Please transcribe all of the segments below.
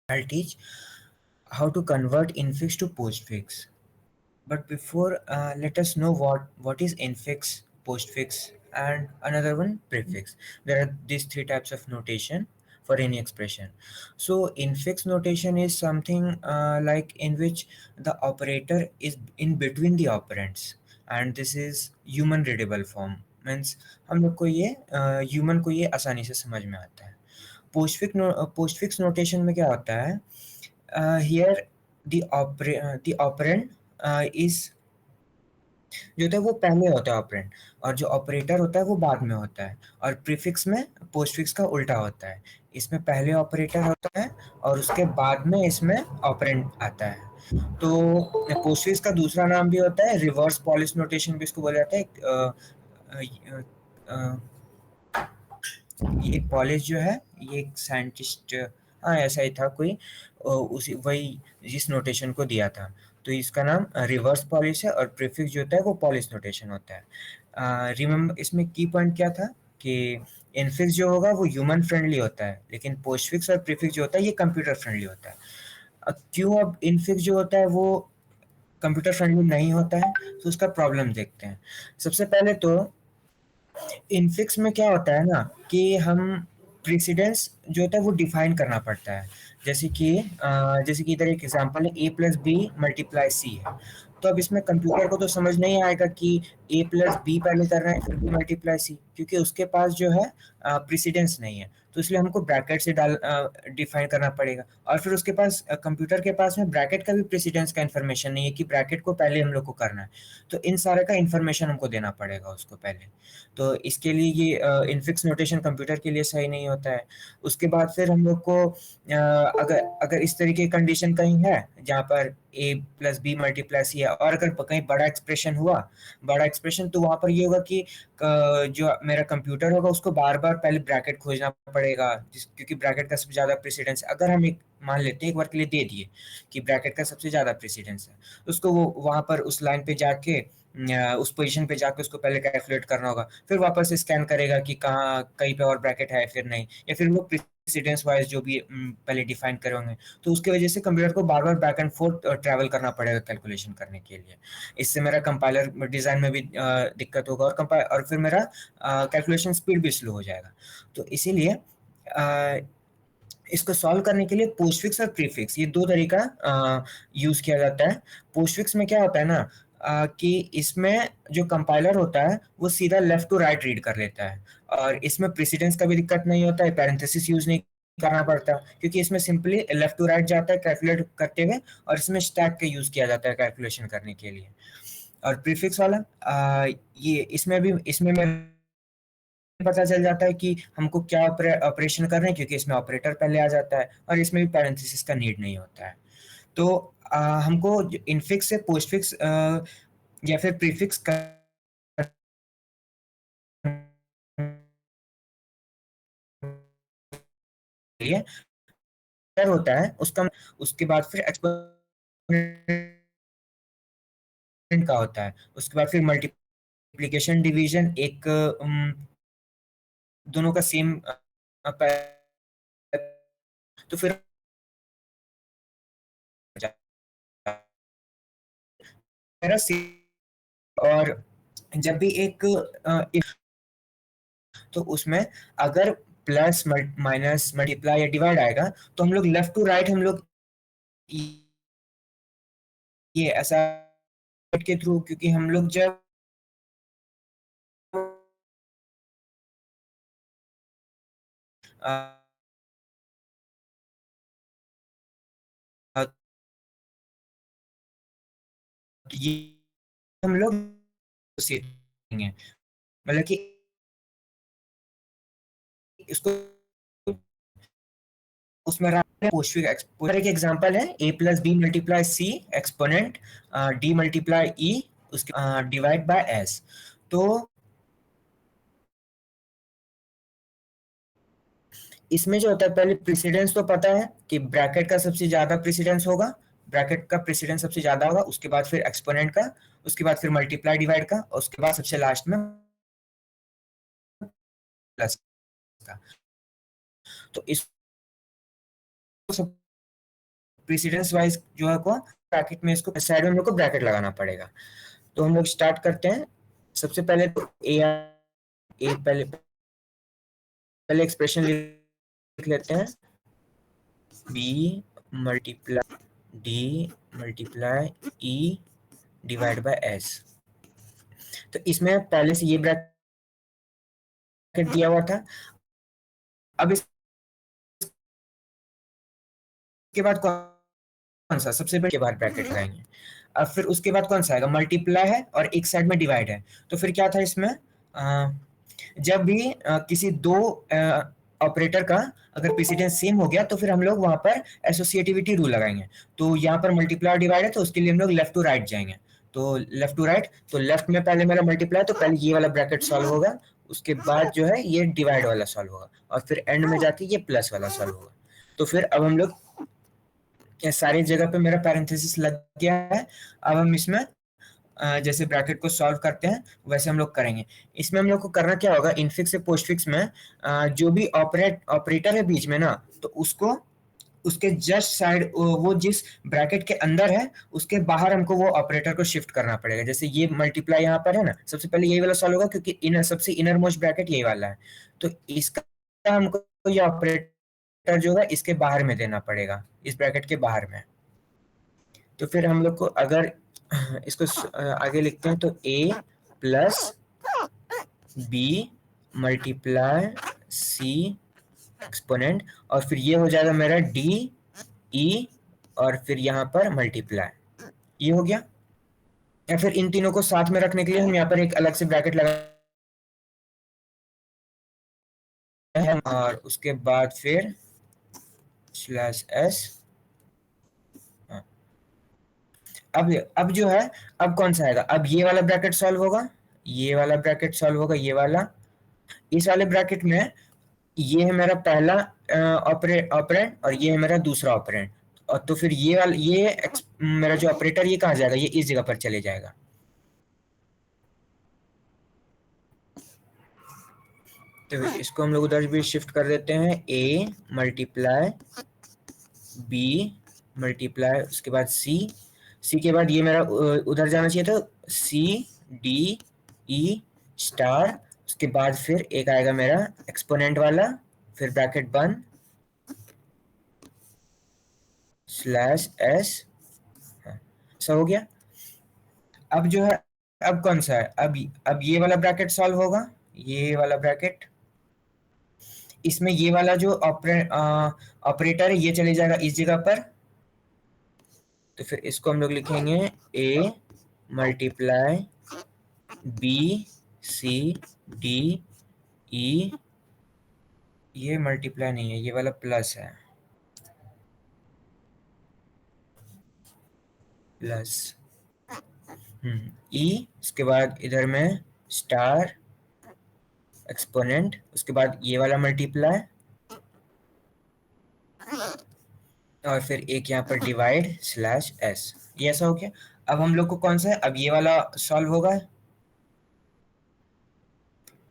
I'll teach how to convert infix to postfix. But before, let us know what is infix, postfix, and another one prefix. There are these three types of notation for any expression. So infix notation is something like in which the operator is in between the operands, and this is human readable form. Means हम लोग को ये human को ये आसानी से समझ में आता है. Postfix notation में क्या होता है? Here the operand is जो होता है वो पहले होता है ऑपरेंड, और जो ऑपरेटर होता है वो बाद में होता है, और प्रीफिक्स में पोस्टफिक्स का उल्टा होता है. इसमें पहले ऑपरेटर होता है और उसके बाद में इसमें ऑपरेंड आता है. तो पोस्टफिक्स का दूसरा नाम भी होता है रिवर्स पॉलिश नोटेशन भी इसको बोला जाता है. ये पॉलिश जो है ये एक साइंटिस्ट, हाँ ऐसा ही था कोई, उसी वही जिस नोटेशन को दिया था. तो इसका नाम रिवर्स पॉलिश है, और प्रीफिक्स जो होता है वो पॉलिश नोटेशन होता है. रिमेम्बर इसमें की पॉइंट क्या था कि इनफिक्स जो होगा वो ह्यूमन फ्रेंडली होता है, लेकिन पोस्टफिक्स और प्रीफिक्स जो होता है ये कंप्यूटर फ्रेंडली होता है. क्यों अब इनफिक्स जो होता है वो कंप्यूटर फ्रेंडली नहीं होता है, तो उसका प्रॉब्लम देखते हैं. सबसे पहले तो इनफिक्स में क्या होता है ना कि हम प्रेसिडेंस जो होता है वो डिफाइन करना पड़ता है. जैसे कि इधर एक एग्जांपल है ए प्लस बी मल्टीप्लाई सी है. तो अब इसमें कंप्यूटर को तो समझ नहीं आएगा कि ए प्लस बी पहले कर रहे हैं फिर बी मल्टीप्लाई सी, क्योंकि उसके पास जो है प्रेसिडेंस नहीं है. तो इसलिए हमको ब्रैकेट से डाल डिफाइन करना पड़ेगा, और फिर उसके पास कंप्यूटर के पास में ब्रैकेट का भी प्रेसिडेंस का इन्फॉर्मेशन नहीं है कि ब्रैकेट को पहले हम लोग को करना है. तो इन सारे का इन्फॉर्मेशन हमको देना पड़ेगा उसको पहले. तो इसके लिए ये इनफिक्स नोटेशन कंप्यूटर के लिए सही नहीं होता है. उसके बाद फिर हम लोग को अगर अगर इस तरीके की कंडीशन कहीं है जहाँ पर ए प्लस बी मल्टीप्लाई सी है, और अगर कहीं बड़ा एक्सप्रेशन, तो वहाँ पर ये होगा कि जो मेरा कंप्यूटर होगा उसको बार बार पहले ब्रैकेट खोजना पड़ेगा, क्योंकि ब्रैकेट का सबसे ज़्यादा प्रेसिडेंस है. अगर हम एक मान लेते हैं एक बार के लिए दे दिए कि ब्रैकेट का सबसे ज़्यादा प्रेसिडेंस है, उसको वो वहाँ पर उस लाइन पे जाके उस पोजीशन पे जाके उसको पहले कैलकुलेट करना होगा, फिर वापस स्कैन करेगा कि कहाँ कहीं पे और ब्रैकेट है फिर नहीं, या फिर वो प्रेसिडेंस वाइज जो भी पहले डिफाइन करे होंगे. तो उसकी वजह से कंप्यूटर को बार बार बैक एंड फोर्थ ट्रैवल करना पड़ेगा कैलकुलेशन करने के लिए. इससे मेरा कंपाइलर डिजाइन में भी दिक्कत होगा, और फिर मेरा कैलकुलेशन स्पीड भी स्लो हो जाएगा. तो इसीलिए इसको सॉल्व करने के लिए पोस्टफिक्स और प्रीफिक्स ये दो तरीका यूज किया जाता है. पोस्टफिक्स में क्या होता है ना कि इसमें जो कंपाइलर होता है वो सीधा लेफ्ट टू राइट रीड कर लेता है, और इसमें प्रेसिडेंस का भी दिक्कत नहीं होता है, पैरेंथेसिस यूज नहीं करना पड़ता, क्योंकि इसमें सिंपली लेफ्ट टू राइट जाता है कैलकुलेट करते हुए, और इसमें स्टैक का यूज किया जाता है कैलकुलेशन करने के लिए. और प्रीफिक्स वाला ये इसमें मैं पता चल जाता है कि हमको क्या ऑपरेशन करना है, क्योंकि इसमें ऑपरेटर पहले आ जाता है, और इसमें भी पैरेंथेसिस का नीड नहीं होता है. तो हमको इनफिक्स से पोस्टफिक्स या फिर प्रीफिक्स करना चाहिए होता है उसका. उसके बाद फिर एक्सपोनेंट का होता है, उसके बाद फिर मल्टीप्लिकेशन डिवीजन एक दोनों का सेम, तो फिर मेरा और जब भी एक तो उसमें अगर प्लस माइनस मल्टीप्लाई या डिवाइड आएगा, तो हम लोग लेफ्ट टू राइट हम लोग ये ऐसा के थ्रू, क्योंकि हम लोग जब ये हम लोग सीखेंगे, मतलब कि इसको उसमें पोस्टफिक्स एक एग्जांपल है ए plus B multiply C exponent D multiply ई उसके डिवाइड बाय एस. तो इसमें जो होता है पहले प्रेसिडेंस तो पता है कि ब्रैकेट का सबसे ज्यादा प्रेसिडेंस होगा, ब्रैकेट का प्रेसिडेंस सबसे ज्यादा होगा, उसके बाद फिर एक्सपोनेंट का, उसके बाद फिर मल्टीप्लाई डिवाइड का, और उसके बाद सबसे लास्ट में प्लस का. तो इसको प्रेसिडेंस वाइज जो है को ब्रैकेट में इसको साइड में हम लोग को ब्रैकेट लगाना पड़ेगा। तो हम लोग स्टार्ट करते हैं। सबसे पहले तो ए पहले पहले एक्सप्रेशन लिख लेते हैं, B multiply D multiply E divide by S. तो इसमें पहले से ये ब्रैकेट दिया हुआ था। अब इसके बाद कौन सा सबसे पहले के बाद ब्रैकेट लगाएंगे। अब फिर उसके बाद कौन सा आएगा, मल्टीप्लाई है और एक साइड में डिवाइड है। तो फिर क्या था इसमें, जब भी किसी दो ऑपरेटर का अगर प्रेसिडेंस सेम हो गया तो फिर हम लोग वहां पर एसोसिएटिविटी रूल लगाएंगे। तो यहाँ पर मल्टीप्लाई डिवाइड है तो उसके लिए हम लोग लेफ्ट टू राइट जाएंगे। तो लेफ्ट टू राइट, तो लेफ्ट में पहले मेरा मल्टीप्लाई, तो पहले ये वाला ब्रैकेट सॉल्व होगा, उसके बाद जो है ये डिवाइड वाला सॉल्व होगा, और फिर एंड में जाके ये प्लस वाला सॉल्व होगा। तो फिर अब हम लोग सारी जगह पे मेरा पैरेंथेसिस लग गया है। अब हम इसमें जैसे ब्रैकेट को सॉल्व करते हैं वैसे हम लोग करेंगे। इसमें हम लोग को करना क्या होगा, इनफिक्स से पोस्टफिक्स में जो भी ऑपरेटर है बीच में ना, तो उसको उसके जस्ट साइड, वो जिस ब्रैकेट के अंदर है उसके बाहर हमको वो ऑपरेटर को शिफ्ट करना पड़ेगा। जैसे ये मल्टीप्लाई यहाँ पर है ना, सबसे पहले यही वाला सॉल्व होगा क्योंकि इनर सबसे इनर मोस्ट ब्रैकेट यही वाला है। तो इसका हमको ये ऑपरेटर जो है इसके बाहर में देना पड़ेगा, इस ब्रैकेट के बाहर में। तो फिर हम लोग को अगर इसको आगे लिखते हैं तो a plus B multiply C exponent, और फिर ये हो जाएगा मेरा डी ई, और फिर यहाँ पर मल्टीप्लाई, ये हो गया। या फिर इन तीनों को साथ में रखने के लिए हम यहाँ पर एक अलग से ब्रैकेट लगा है, और उसके बाद फिर स्लैश एस। अब जो है, अब कौन सा आएगा, अब ये वाला ब्रैकेट सॉल्व होगा, ये वाला ब्रैकेट सॉल्व होगा, ये वाला। इस वाले ब्रैकेट में ये है मेरा पहला ऑपरेंड और ये है मेरा दूसरा ऑपरेंड, और तो फिर ये वाला मेरा जो ऑपरेटर ये कहाँ जाएगा, ये इस जगह पर चले जाएगा। तो इसको हम लोग उधर भी शिफ्ट कर देते हैं, a मल्टीप्लाई बी मल्टीप्लाई उसके बाद सी के बाद ये मेरा उधर जाना चाहिए, तो सी डी ई स्टार, उसके बाद फिर एक आएगा मेरा एक्सपोनेंट वाला, फिर ब्रैकेट बंद स्लैश एस। ऐसा हो गया। अब जो है, अब कौन सा है, अब ये वाला ब्रैकेट सॉल्व होगा, ये वाला ब्रैकेट। इसमें ये वाला जो ऑपरेटर है ये चले जाएगा इस जगह पर। तो फिर इसको हम लोग लिखेंगे a multiply B C D E, ये मल्टीप्लाई नहीं है, ये वाला प्लस है, प्लस ई, उसके बाद इधर में स्टार एक्सपोनेंट, उसके बाद ये वाला मल्टीप्लाई, और फिर एक यहाँ पर डिवाइड स्लैश एस। ये ऐसा हो गया। अब हम लोग को कौन सा है, अब ये वाला सॉल्व होगा।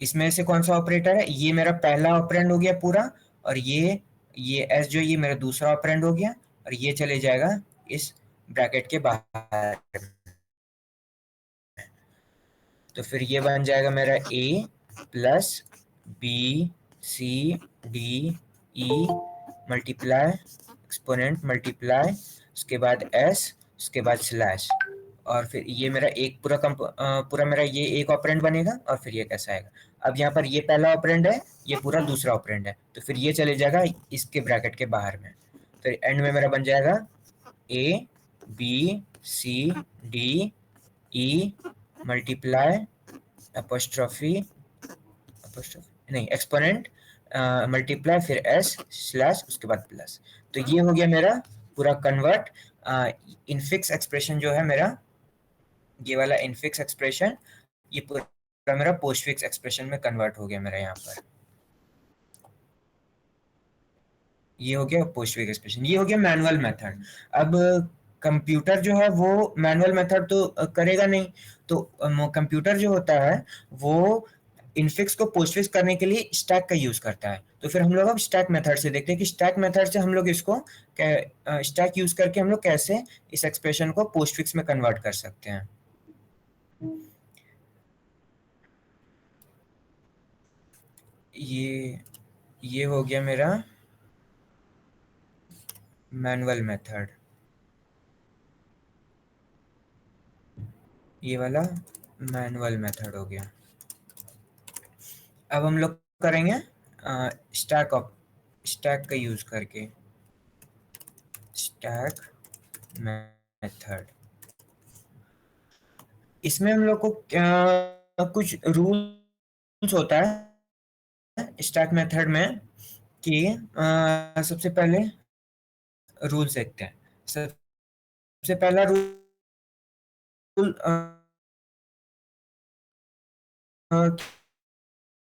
इसमें से कौन सा ऑपरेटर है, ये मेरा पहला ऑपरेंड हो गया पूरा, और ये एस जो ये मेरा दूसरा ऑपरेंड हो गया, और ये चले जाएगा इस ब्रैकेट के बाहर। तो फिर ये बन जाएगा मेरा a plus B C D E multiply exponent multiply उसके बाद s उसके बाद स्लैश, और फिर ये मेरा एक पूरा मेरा ये एक ऑपरेंड बनेगा, और फिर ये कैसा आएगा। अब यहाँ पर ये पहला ऑपरेंड है, ये पूरा दूसरा ऑपरेंड है, तो फिर ये चले जाएगा इसके ब्रैकेट के बाहर में। तो एंड में मेरा बन जाएगा a b c d e multiply apostrophe नहीं एक्सपोनेंट मल्टीप्लाई फिर एस स्लैश उसके बाद प्लस। तो ये हो गया मेरा पूरा कन्वर्ट इनफिक्स एक्सप्रेशन जो है मेरा, ये वाला इनफिक्स एक्सप्रेशन, ये पूरा मेरा पोस्टफिक्स एक्सप्रेशन में कन्वर्ट हो गया मेरा। यहाँ पर ये हो गया पोस्टफिक्स एक्सप्रेशन, ये हो गया मैनुअल मेथड। अब कंप्यूटर जो है वो मैनुअल मेथड तो करेगा नहीं, तो कंप्यूटर जो होता है वो इनफिक्स को पोस्टफिक्स करने के लिए स्टैक का यूज करता है। तो फिर हम लोग अब स्टैक मेथड से देखते हैं कि स्टैक मेथड से हम लोग इसको स्टैक यूज करके हम लोग कैसे इस एक्सप्रेशन को पोस्टफिक्स में कन्वर्ट कर सकते हैं। ये हो गया मेरा मैनुअल मेथड, ये वाला मैनुअल मेथड हो गया। अब हम लोग करेंगे स्टैक का यूज करके स्टैक मेथड। इसमें हम लोग को कुछ रूल्स होता है स्टैक मेथड में कि सबसे पहले रूल्स देखते हैं। सबसे पहला रूल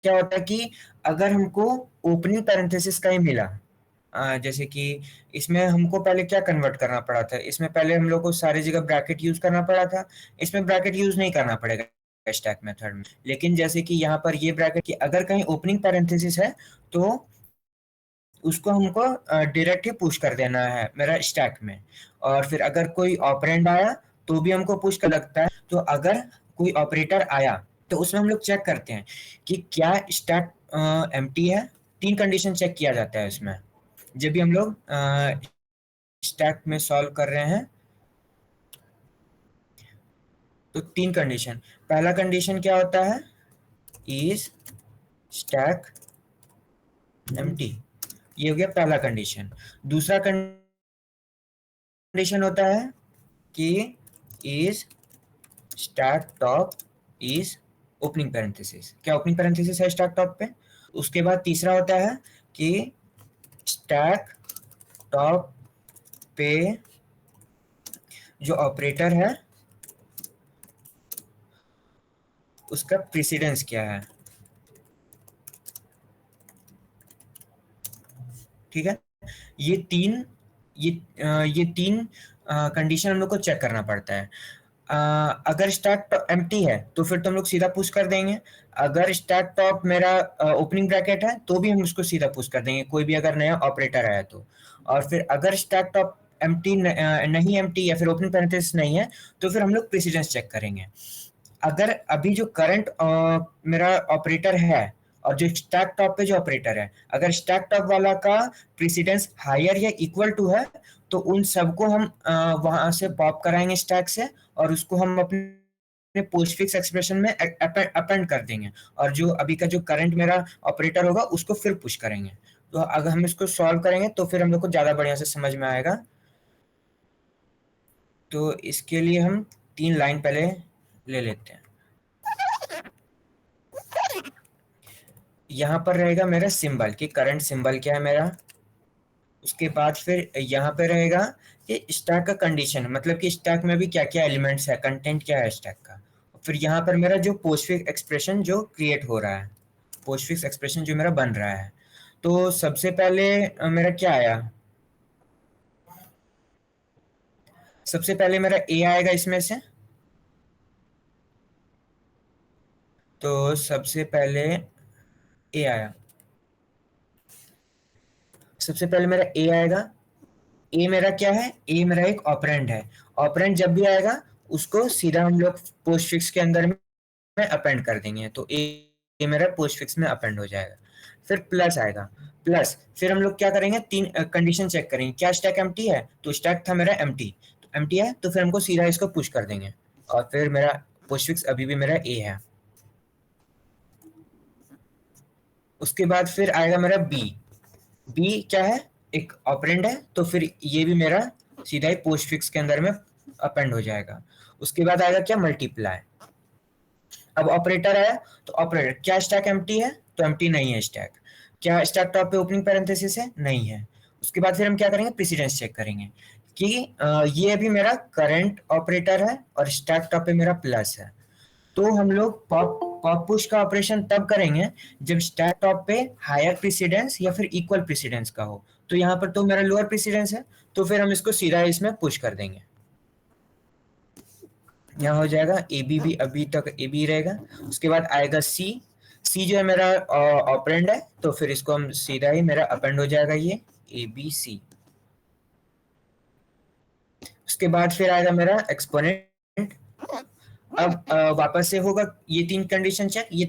क्या होता है कि अगर हमको ओपनिंग पैरेंथेसिस का ही मिला, जैसे कि इसमें हमको पहले क्या कन्वर्ट करना पड़ा था, इसमें पहले हम लोग को सारी जगह ब्रैकेट यूज करना पड़ा था। इसमें ब्रैकेट यूज नहीं करना पड़ेगा स्टैक मेथड में, लेकिन जैसे कि यहाँ पर ये ब्रैकेट की अगर कहीं ओपनिंग पैरेंथेसिस है तो उसको हमको डायरेक्ट ही पुश कर देना है मेरा स्टैक में। और फिर अगर कोई ऑपरेंड आया तो भी हमको पुश कर लगता है। तो अगर कोई ऑपरेटर आया तो उसमें हम लोग चेक करते हैं कि क्या स्टैक एम्प्टी है। 3 कंडीशन चेक किया जाता है उसमें जब भी हम लोग स्टैक में सॉल्व कर रहे हैं। तो 3 कंडीशन, पहला कंडीशन क्या होता है, इज स्टैक एम्प्टी, ये हो गया पहला कंडीशन। दूसरा कंडीशन होता है कि is stack top is opening parenthesis, क्या ओपनिंग पैरेंथेसिस है स्टैक टॉप पे। उसके बाद तीसरा होता है कि स्टैक टॉप पे जो ऑपरेटर है उसका प्रेसिडेंस क्या है। ठीक है, ये तीन ये तीन कंडीशन हम लोग को चेक करना पड़ता है। अगर स्टैक एम्प्टी है तो फिर तो हम लोग सीधा पुश कर देंगे। अगर स्टैक टॉप मेरा ओपनिंग ब्रैकेट है तो भी हम उसको सीधा पुश कर देंगे, कोई भी अगर नया ऑपरेटर आया तो। और फिर अगर स्टैक टॉप एम्प्टी नहीं एम्प्टी या फिर ओपनिंग पैरेंथेसिस नहीं है तो फिर हम लोग प्रेसिडेंस चेक करेंगे। अगर अभी जो करंट मेरा ऑपरेटर है और जो स्टैक टॉप पे जो ऑपरेटर है, अगर स्टैक टॉप वाला का प्रेसिडेंस हायर या इक्वल टू है तो उन सबको हम वहां से पॉप कराएंगे स्टैक से और उसको हम अपने पोस्टफिक्स एक्सप्रेशन में अपेंड कर देंगे। और जो अभी का जो करंट मेरा ऑपरेटर होगा उसको फिर पुश करेंगे। तो अगर हम इसको सॉल्व करेंगे तो फिर हम लोग को ज्यादा बढ़िया से समझ में आएगा। तो इसके लिए हम 3 लाइन पहले ले लेते हैं। यहाँ पर रहेगा मेरा सिंबल कि करंट सिंबल क्या है मेरा। उसके बाद फिर यहाँ पे रहेगा कि स्टैक का कंडीशन, मतलब कि स्टैक में भी क्या क्या एलिमेंट्स है, कंटेंट क्या है स्टैक का। फिर यहाँ पर मेरा जो पोस्टफिक्स एक्सप्रेशन जो क्रिएट हो रहा है, पोस्टफिक्स एक्सप्रेशन जो मेरा बन रहा है। तो सबसे पहले मेरा क्या आया, सबसे पहले मेरा ए आएगा इसमें से। तो सबसे पहले ए आया, सबसे पहले मेरा ए आएगा। ए मेरा क्या है, ए मेरा एक ऑपरेंड है। ऑपरेंड जब भी आएगा उसको सीधा हम लोग पोस्टफिक्स के अंदर में अपेंड कर देंगे। तो ए मेरा पोस्टफिक्स में अपेंड हो जाएगा। फिर प्लस आएगा, प्लस फिर हम लोग क्या करेंगे, 3 कंडीशन चेक करेंगे। क्या स्टैक एम्प्टी है, तो स्टैक था मेरा एम्प्टी, तो एम्प्टी है तो फिर हमको सीधा इसको पुश कर देंगे। और फिर मेरा पोस्टफिक्स अभी भी मेरा ए है। उसके बाद फिर आएगा मेरा बी। बी क्या है, एक ऑपरेंड है, तो फिर ये भी मेरा सीधा ही पोस्टफिक्स के अंदर में अपेंड हो जाएगा। उसके बाद आएगा क्या, मल्टीप्लाई। अब ऑपरेटर है तो ऑपरेटर, क्या स्टैक एम्प्टी है, तो एम्प्टी नहीं है स्टैक। क्या स्टैक टॉप पे ओपनिंग पैरेंथेसिस है, नहीं है। उसके बाद फिर हम क्या करेंगे, प्रेसिडेंस चेक करेंगे कि ये अभी मेरा करंट ऑपरेटर है और स्टैक टॉप पे मेरा प्लस है। तो हम लोग पॉप पॉप पुश का ऑपरेशन तब करेंगे जब स्टैक टॉप पे हायर प्रेसिडेंस या फिर इक्वल प्रेसिडेंस का हो। तो यहाँ पर तो मेरा लोअर प्रेसिडेंस है, तो फिर हम इसको सीधा इसमें पुश कर देंगे। यहाँ हो जाएगा ए बी भी, अभी तक ए बी रहेगा। उसके बाद आएगा सी। सी जो है मेरा ऑपरेंड है, तो फिर इसको हम सीधा ही मेरा अपेंड हो जाएगा ये ए बी सी। उसके बाद फिर आएगा मेरा एक्सपोनेंट। अब वापस से होगा ये तीन कंडीशन चेक, ये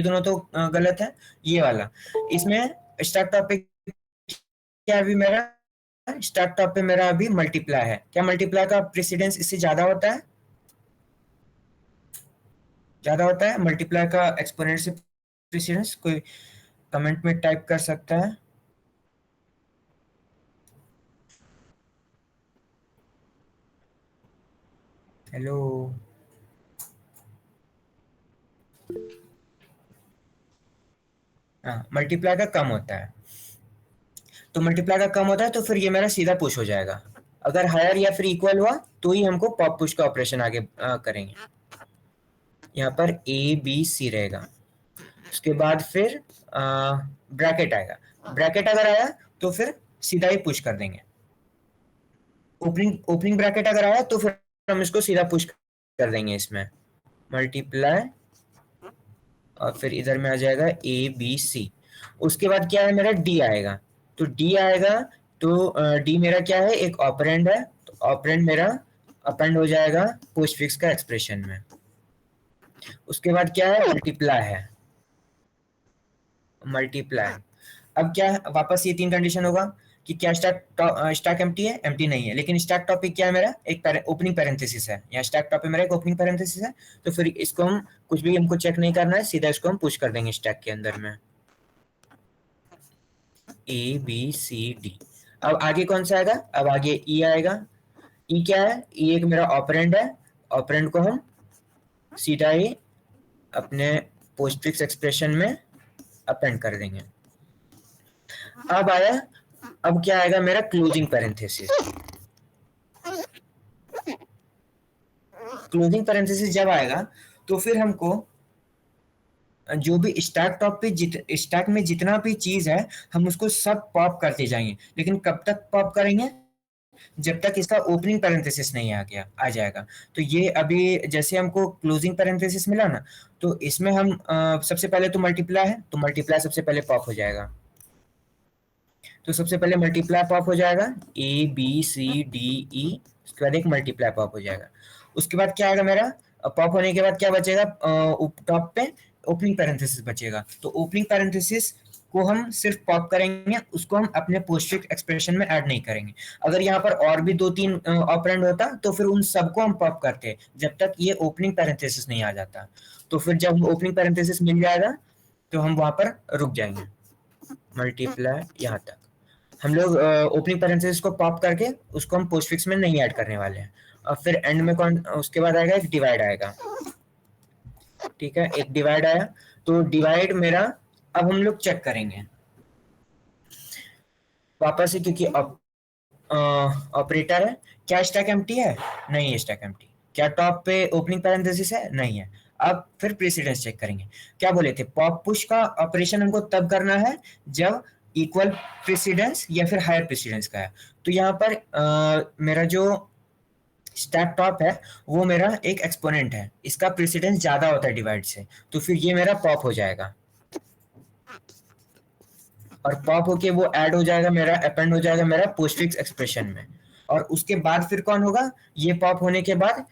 दोनों तो गलत है। ये वाला, इसमें स्टार्ट टॉप पे क्या अभी मेरा स्टार्ट टॉप पे मेरा अभी मल्टीप्लाई है। क्या मल्टीप्लाई का प्रेसिडेंस इससे ज्यादा होता है? ज्यादा होता है मल्टीप्लाई का एक्सपोनेंट से प्रेसिडेंस। कोई कमेंट में टाइप कर सकता है। हेलो। हाँ, मल्टीप्लाई का कम होता है। तो मल्टीप्लाई का कम होता है तो फिर ये मेरा सीधा पुश हो जाएगा। अगर हायर या फिर इक्वल हुआ तो ही हमको पॉप पुश का ऑपरेशन आगे करेंगे। यहाँ पर ए बी सी रहेगा। उसके बाद फिर ब्रैकेट आएगा। ब्रैकेट अगर आया तो फिर सीधा ही पुश कर देंगे। ओपनिंग ओपनिंग ब्रैकेट अगर आया तो फिर हम इसको सीधा पुश कर देंगे इसमें मल्टीप्लाई, और फिर इधर में आ जाएगा ए बी सी। उसके बाद क्या है मेरा डी आएगा। तो डी आएगा तो डी मेरा क्या है, एक ऑपरेंड है। तो ऑपरेंड मेरा अपेंड हो जाएगा पोस्टफिक्स का एक्सप्रेशन में। उसके बाद क्या है, मल्टीप्लाई है। मल्टीप्लाई, अब क्या है, वापस ये तीन कंडीशन होगा कि क्या स्टैक एम्प्टी है? एम्प्टी नहीं है। लेकिन स्टैक टॉपिक क्या है मेरा, एक ओपनिंग पैरेंथेसिस है। यहाँ स्टैक टॉपिक मेरा एक ओपनिंग पैरेंथेसिस है। तो फिर इसको हम कुछ भी हमको चेक नहीं करना है, सीधा इसको हम पुश कर देंगे स्टैक के अंदर में ए बी सी डी। अब आगे कौन सा आएगा? अब आगे ई आएगा। ई क्या है? ई एक मेरा ऑपरेंड है। ऑपरेंड को हम सीधा ही अपने पोस्टफिक्स एक्सप्रेशन में अपेंड कर देंगे। अब आया, अब क्या आएगा मेरा क्लोजिंग पैरेंथेसिस। क्लोजिंग पैरेंथेसिस जब आएगा तो फिर हमको जो भी स्टैक टॉप पे स्टैक में जितना भी चीज है हम उसको सब पॉप करते जाएंगे। लेकिन कब तक पॉप करेंगे? जब तक इसका ओपनिंग पैरेंथेसिस नहीं आ जाएगा। तो ये अभी जैसे हमको क्लोजिंग पैरेंथेसिस मिला ना, तो इसमें हम सबसे पहले तो मल्टीप्लाई है, तो मल्टीप्लाई सबसे पहले पॉप हो जाएगा। तो सबसे पहले मल्टीप्लाई पॉप हो जाएगा ए बी सी डी ई। उसके बाद एक मल्टीप्लाई पॉप हो जाएगा। उसके बाद क्या आएगा मेरा, पॉप होने के बाद क्या बचेगा टॉप पे? ओपनिंग पैरेंथेसिस बचेगा। तो ओपनिंग पैरेंथेसिस को हम सिर्फ पॉप करेंगे, उसको हम अपने पोस्टफिक्स एक्सप्रेशन में ऐड नहीं करेंगे। अगर यहाँ पर और भी दो तीन ऑपरेंड होता तो फिर उन सबको हम पॉप करते जब तक ये ओपनिंग पैरेंथेसिस नहीं आ जाता। तो फिर जब ओपनिंग पैरेंथेसिस मिल जाएगा तो हम वहां पर रुक जाएंगे। मल्टीप्लाई यहाँ तक हम लोग ओपनिंग पैरेंथेसिस को पॉप करके उसको हम पोस्टफिक्स में नहीं ऐड करने वाले हैं। और फिर एंड में कौन, उसके बाद आएगा एक डिवाइड आएगा। ठीक है, एक डिवाइड आया। तो डिवाइड मेरा अब हम लोग चेक करेंगे वापस से, क्योंकि ऑपरेटर है। क्या स्टैक एम्प्टी है? नहीं है स्टैक एम्प्टी। क्या टॉप पे ओपनिंग पैरेंथेसिस है? नहीं है। अब फिर प्रेसिडेंस चेक करेंगे। क्या बोले थे, पॉप पुश का ऑपरेशन हमको तब करना है जब इक्वल प्रेसिडेंस या फिर हायर प्रेसिडेंस का है। तो यहाँ पर मेरा जो स्टैक टॉप है वो मेरा एक एक्सपोनेंट है, इसका प्रेसिडेंस ज्यादा होता है डिवाइड से, तो फिर ये मेरा पॉप हो जाएगा। और पॉप होके वो ऐड हो जाएगा मेरा, अपेंड हो जाएगा मेरा पोस्टफिक्स एक्सप्रेशन में। और उसके बाद फिर कौन होगा, ये पॉप होने के बाद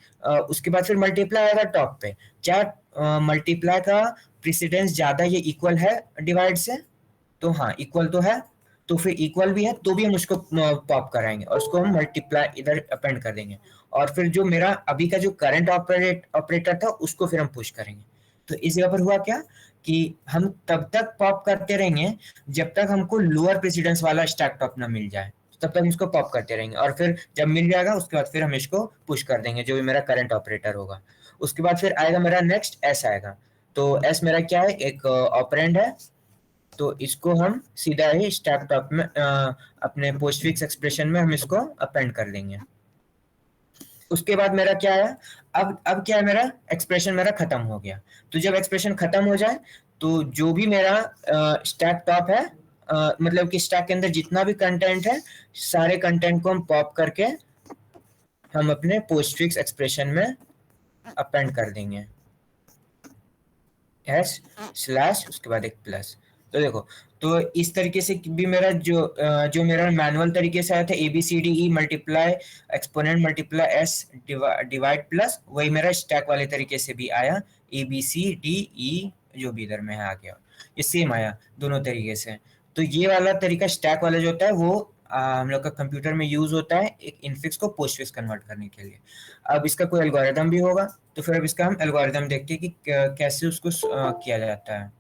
उसके बाद फिर मल्टीप्लाई आएगा टॉप पे। क्या मल्टीप्लाई का प्रेसिडेंस ज्यादा ये इक्वल है डिवाइड से? तो हाँ, इक्वल तो है। तो फिर इक्वल भी है तो भी हम उसको पॉप कराएंगे और उसको हम मल्टीप्लाई इधर अपेंड कर देंगे। और फिर जो मेरा अभी का जो करंट ऑपरेटर था उसको फिर हम पुश करेंगे। तो इस जगह पर हुआ क्या कि हम तब तक पॉप करते रहेंगे जब तक हमको लोअर प्रेसिडेंस वाला स्टैक टॉप ना मिल जाए। तब तक हम इसको पॉप करते रहेंगे और फिर जब मिल जाएगा उसके बाद फिर हम इसको पुश कर देंगे जो भी मेरा करंट ऑपरेटर होगा। उसके बाद फिर आएगा मेरा नेक्स्ट एस आएगा। तो एस मेरा क्या है, एक ऑपरेंड है। तो इसको हम सीधा ही स्टैक टॉप में अपने पोस्टफिक्स एक्सप्रेशन में हम इसको अपेंड कर देंगे। उसके बाद मेरा क्या है, अब क्या है, मेरा एक्सप्रेशन मेरा खत्म हो गया। तो जब एक्सप्रेशन खत्म हो जाए तो जो भी मेरा स्टैक टॉप है, मतलब कि स्टैक के अंदर जितना भी कंटेंट है सारे कंटेंट को हम पॉप करके हम अपने पोस्टफिक्स एक्सप्रेशन में अपेंड कर देंगे। एस स्लैश उसके बाद एक प्लस। तो देखो, तो इस तरीके से भी मेरा जो मेरा मैनुअल तरीके से आया था A B C D E multiply exponent multiply S divide plus, वही मेरा स्टैक वाले तरीके से भी आया, ए बी सी डी ई जो भी इधर में है आ गया, ये सेम आया दोनों तरीके से। तो ये वाला तरीका स्टैक वाला जो होता है वो हम लोग का कंप्यूटर में यूज होता है एक इनफिक्स को पोस्टफिक्स कन्वर्ट करने के लिए। अब इसका कोई एल्गोरिदम भी होगा, तो फिर अब इसका हम एल्गोरिदम देखते हैं कि कैसे उसको किया जाता है।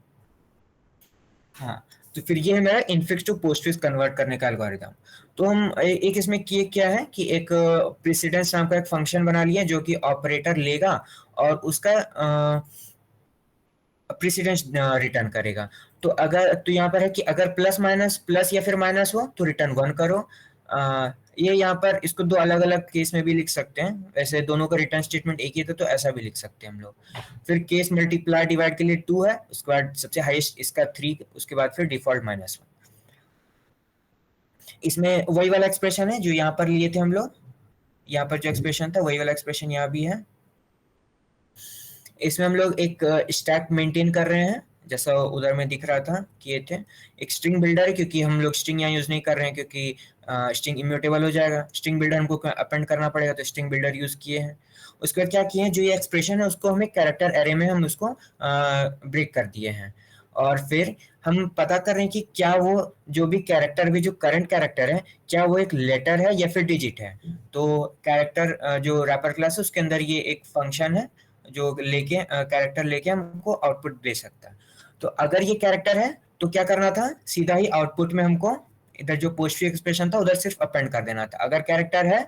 हाँ, तो फिर ये है मेरा इनफिक्स टू पोस्टफिक्स कन्वर्ट करने का एल्गोरिदम। तो हम एक इसमें किए क्या है कि एक प्रेसिडेंस नाम का एक फंक्शन बना लिया जो कि ऑपरेटर लेगा और उसका प्रेसिडेंस रिटर्न करेगा। तो अगर तो यहाँ पर है कि अगर प्लस माइनस प्लस या फिर माइनस हो तो रिटर्न 1 करो। ये यहाँ पर इसको दो अलग अलग केस में भी लिख सकते हैं, वैसे दोनों का रिटर्न स्टेटमेंट एक ही था तो ऐसा भी लिख सकते हैं हम लोग। फिर केस मल्टीप्लाई डिवाइड के लिए 2 है, उसके बाद सबसे हाईएस्ट इसका 3, उसके बाद फिर डिफॉल्ट -1। इसमें वही वाला एक्सप्रेशन है जो यहाँ पर लिए थे हम लोग, यहाँ पर जो एक्सप्रेशन था वही वाला एक्सप्रेशन यहाँ भी है। इसमें हम लोग एक स्टैक मेंटेन कर रहे हैं जैसा उधर में दिख रहा था किए थे। एक स्ट्रिंग बिल्डर है क्योंकि हम लोग स्ट्रिंग यहाँ यूज नहीं कर रहे हैं क्योंकि स्ट्रिंग इम्यूटेबल हो जाएगा, स्ट्रिंग बिल्डर हमको अपेंड करना पड़ेगा तो स्ट्रिंग बिल्डर यूज किए हैं। उसके बाद क्या किए हैं, जो ये एक्सप्रेशन है उसको हमें कैरेक्टर एरे में हम उसको ब्रेक कर दिए हैं। और फिर हम पता कर रहे हैं कि क्या वो जो भी कैरेक्टर भी जो करंट कैरेक्टर है क्या वो एक लेटर है या फिर डिजिट है। तो कैरेक्टर जो रैपर क्लास है उसके अंदर ये एक फंक्शन है जो लेके कैरेक्टर लेके हमको आउटपुट दे सकता है। तो अगर ये कैरेक्टर है तो क्या करना था, सीधा ही आउटपुट में हमको इधर जो पोस्टफिक्स एक्सप्रेशन था उधर सिर्फ अपेंड कर देना था। अगर कैरेक्टर है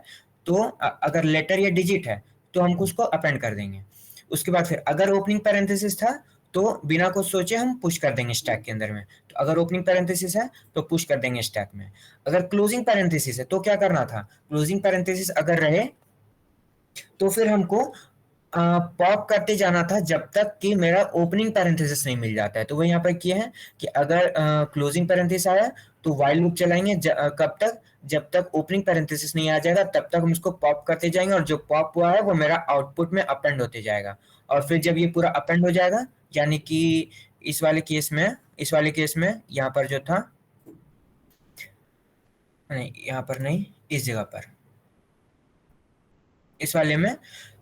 तो अगर लेटर या डिजिट है तो हमको उसको अपेंड कर देंगे। उसके बाद फिर अगर ओपनिंग पैरेंथेसिस था तो बिना कुछ सोचे हम पुश कर देंगे स्टैक के अंदर में। तो अगर ओपनिंग पैरेंथेसिस है तो पुश कर देंगे स्टैक में। अगर क्लोजिंग पैरेंथेसिस है तो क्या करना था, क्लोजिंग पैरेंथेसिस अगर रहे तो फिर हमको पॉप करते जाना था जब तक कि मेरा ओपनिंग पैरेंथेसिस नहीं मिल जाता है। तो वो यहाँ पर किया है कि अगर क्लोजिंग पैरेंथेसिस आया तो व्हाइल लूप चलाएंगे कब तक, जब तक ओपनिंग पैरेंथेसिस नहीं आ जाएगा तब तक हम इसको पॉप करते जाएंगे और जो पॉप हुआ है वो मेरा आउटपुट में अपेंड होते जाएगा। और फिर जब ये पूरा अपेंड हो जाएगा, यानी कि इस वाले केस में यहाँ पर जो था, नहीं यहाँ पर नहीं, इस जगह पर इस वाले में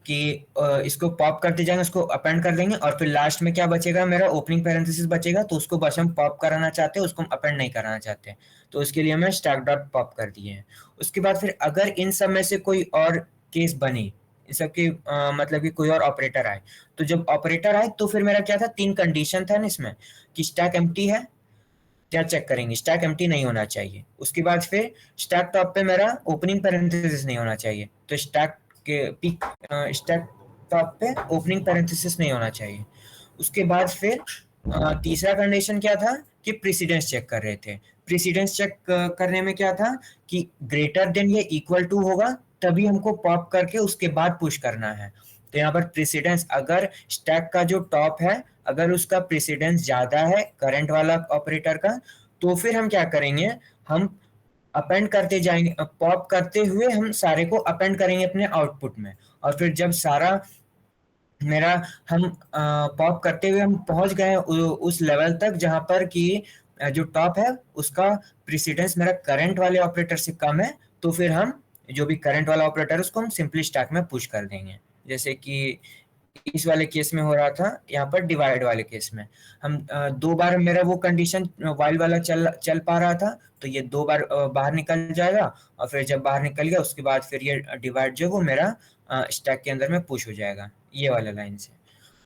कि इसको पॉप करते जाएंगे, उसको अपेंड कर देंगे और फिर लास्ट में क्या बचेगा, मेरा ओपनिंग पैरेंथेसिस बचेगा तो उसको बस हम पॉप कराना चाहते हैं, उसको हम अपेंड नहीं कराना चाहते। तो उसके लिए हमें स्टैक डॉट पॉप कर दिए हैं। उसके बाद फिर अगर इन सब में से कोई और केस बने, इन सब के मतलब कि कोई और ऑपरेटर आए, तो जब ऑपरेटर आए तो फिर मेरा क्या था, 3 कंडीशन था ना इसमें कि स्टैक एम्प्टी है, क्या चेक करेंगे, स्टैक एम्प्टी नहीं होना चाहिए। उसके बाद फिर स्टैक टॉप पे मेरा ओपनिंग पैरेंथेसिस नहीं होना चाहिए, तो स्टैक टॉप पे ओपनिंग पैरेंथेसिस नहीं होना चाहिए। उसके बाद फिर तीसरा कंडीशन क्या था कि प्रेसिडेंस चेक कर रहे थे। प्रेसिडेंस चेक करने में क्या था कि ग्रेटर देन या इक्वल टू होगा तभी हमको पॉप करके उसके बाद पुश करना है। तो यहाँ पर प्रेसिडेंस, अगर स्टैक का जो टॉप है अगर उसका प्रेसिडेंस ज्यादा है करंट वाला ऑपरेटर का, तो फिर हम क्या करेंगे, हम अपेंड करते जाएंगे, पॉप करते हुए हम सारे को अपेंड करेंगे अपने आउटपुट में। और फिर जब सारा मेरा हम पॉप करते हुए हम पहुंच गए उस लेवल तक जहां पर कि जो टॉप है उसका प्रेसिडेंस मेरा करंट वाले ऑपरेटर से कम है, तो फिर हम जो भी करंट वाला ऑपरेटर है उसको हम सिंपली स्टैक में पुश कर देंगे। जैसे कि इस वाले केस में हो रहा था, यहाँ पर डिवाइड वाले केस में हम 2 बार मेरा वो कंडीशन वाइल वाला चल चल पा रहा था, तो ये 2 बार बाहर निकल जाएगा और फिर जब बाहर निकल गया उसके बाद फिर ये डिवाइड जो वो मेरा स्टैक के अंदर में पुश हो जाएगा ये वाला लाइन से।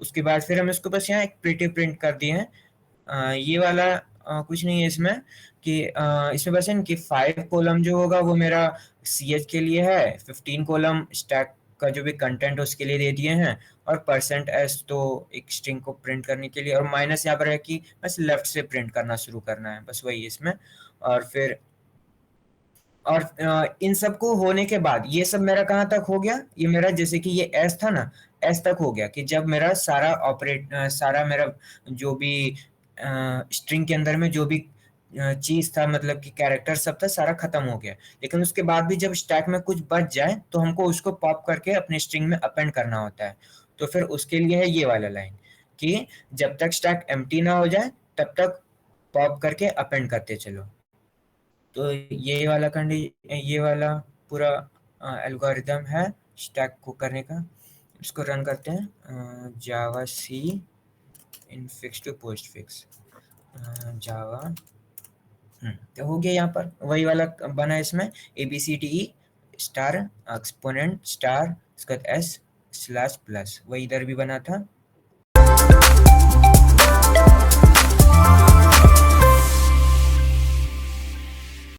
उसके बाद फिर हम इसको बस यहाँ एक प्रिंट कर दिए हैं। ये वाला कुछ नहीं है इसमें कि इसमें बस है कि 5 कॉलम जो होगा वो मेरा सी एच के लिए है, 15 कॉलम स्टैक का जो भी कंटेंट उसके लिए दे दिए हैं, और %s तो एक स्ट्रिंग को प्रिंट करने के लिए, और माइनस यहाँ पर है कि बस लेफ्ट से प्रिंट करना शुरू करना है, बस वही इसमें। और फिर इन सब को होने के बाद ये सब मेरा कहाँ तक हो गया, ये मेरा जैसे कि ये एस था ना, एस तक हो गया कि जब मेरा सारा मेरा जो भी स्ट्रिंग के अंदर में जो भी चीज था, मतलब कि कैरेक्टर सब था, सारा खत्म हो गया। लेकिन उसके बाद भी जब स्टैक में कुछ बच जाए तो हमको उसको पॉप करके अपने स्ट्रिंग में अपेंड करना होता है। तो फिर उसके लिए है ये वाला लाइन कि जब तक स्टैक एम्प्टी ना हो जाए तब तक पॉप करके अपेंड करते चलो। तो ये वाला पूरा एल्गोरिदम है स्टैक को करने का। इसको रन करते हैं, Java C infix to postfix Java. तो हो गया, यहाँ पर वही वाला बना इसमें, A B C D E star exponent star उसके बाद एस स्लैश प्लस, वही इधर भी बना था।